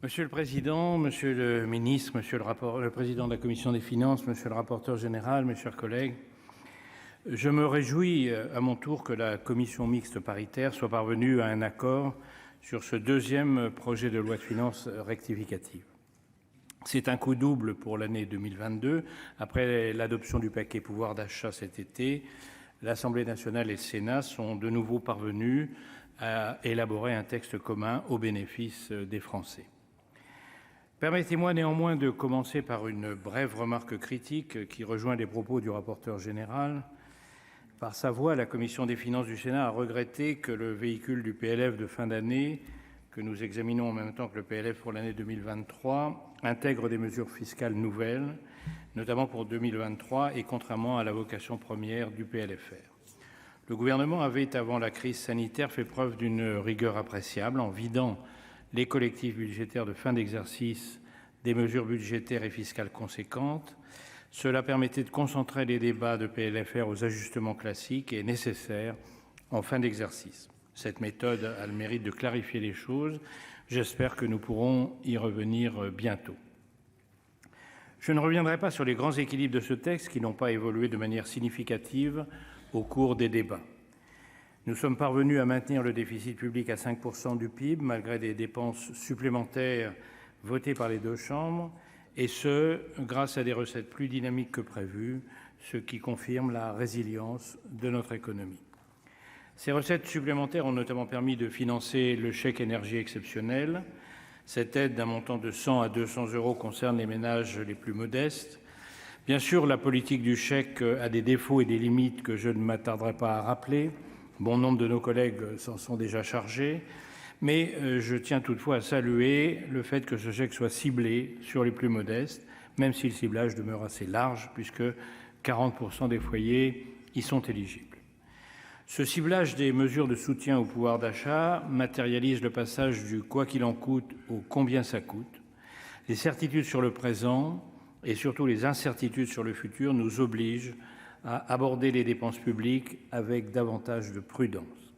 Monsieur le président, monsieur le ministre, monsieur le président de la commission des finances, monsieur le rapporteur général, mes chers collègues, je me réjouis à mon tour que la commission mixte paritaire soit parvenue à un accord sur ce deuxième projet de loi de finances rectificative. C'est un coup double pour l'année 2022. Après l'adoption du paquet pouvoir d'achat cet été, l'Assemblée nationale et le Sénat sont de nouveau parvenus à élaborer un texte commun au bénéfice des Français. Permettez-moi néanmoins de commencer par une brève remarque critique qui rejoint les propos du rapporteur général. Par sa voix, la commission des finances du Sénat a regretté que le véhicule du PLF de fin d'année, que nous examinons en même temps que le PLF pour l'année 2023, intègre des mesures fiscales nouvelles, notamment pour 2023 et contrairement à la vocation première du PLFR. Le gouvernement avait, avant la crise sanitaire, fait preuve d'une rigueur appréciable en vidant les collectifs budgétaires de fin d'exercice des mesures budgétaires et fiscales conséquentes. Cela permettait de concentrer les débats de PLFR aux ajustements classiques et nécessaires en fin d'exercice. Cette méthode a le mérite de clarifier les choses. J'espère que nous pourrons y revenir bientôt. Je ne reviendrai pas sur les grands équilibres de ce texte qui n'ont pas évolué de manière significative au cours des débats. Nous sommes parvenus à maintenir le déficit public à 5% du PIB, malgré des dépenses supplémentaires votées par les deux chambres, et ce, grâce à des recettes plus dynamiques que prévues, ce qui confirme la résilience de notre économie. Ces recettes supplémentaires ont notamment permis de financer le chèque énergie exceptionnel. Cette aide d'un montant de 100 à 200 euros concerne les ménages les plus modestes. Bien sûr, la politique du chèque a des défauts et des limites que je ne m'attarderai pas à rappeler. Bon nombre de nos collègues s'en sont déjà chargés, mais je tiens toutefois à saluer le fait que ce chèque soit ciblé sur les plus modestes, même si le ciblage demeure assez large, puisque 40% des foyers y sont éligibles. Ce ciblage des mesures de soutien au pouvoir d'achat matérialise le passage du « quoi qu'il en coûte » au « combien ça coûte ». Les certitudes sur le présent et surtout les incertitudes sur le futur nous obligent à aborder les dépenses publiques avec davantage de prudence.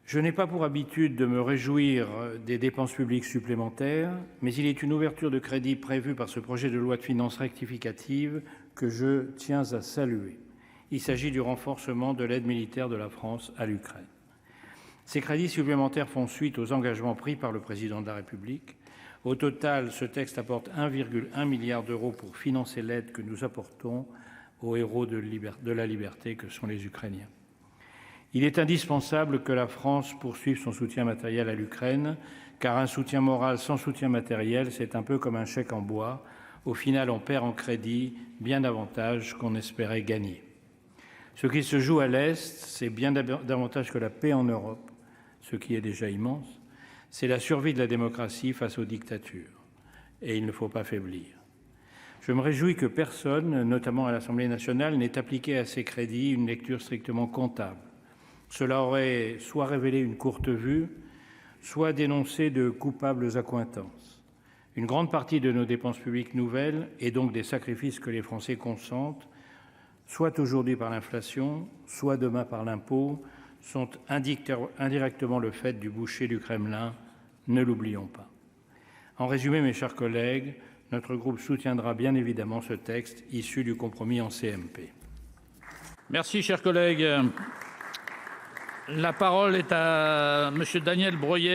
Je n'ai pas pour habitude de me réjouir des dépenses publiques supplémentaires, mais il est une ouverture de crédit prévue par ce projet de loi de finances rectificative que je tiens à saluer. Il s'agit du renforcement de l'aide militaire de la France à l'Ukraine. Ces crédits supplémentaires font suite aux engagements pris par le président de la République. Au total, ce texte apporte 1,1 milliard d'euros pour financer l'aide que nous apportons aux héros de la liberté que sont les Ukrainiens. Il est indispensable que la France poursuive son soutien matériel à l'Ukraine, car un soutien moral sans soutien matériel, c'est un peu comme un chèque en bois. Au final, on perd en crédit bien davantage qu'on espérait gagner. Ce qui se joue à l'Est, c'est bien davantage que la paix en Europe, ce qui est déjà immense. C'est la survie de la démocratie face aux dictatures. Et il ne faut pas faiblir. Je me réjouis que personne, notamment à l'Assemblée nationale, n'ait appliqué à ces crédits une lecture strictement comptable. Cela aurait soit révélé une courte vue, soit dénoncé de coupables accointances. Une grande partie de nos dépenses publiques nouvelles, et donc des sacrifices que les Français consentent, soit aujourd'hui par l'inflation, soit demain par l'impôt, sont indirectement le fait du boucher du Kremlin, ne l'oublions pas. En résumé, mes chers collègues, notre groupe soutiendra bien évidemment ce texte issu du compromis en CMP. Merci, chers collègues. La parole est à monsieur Daniel Breuiller.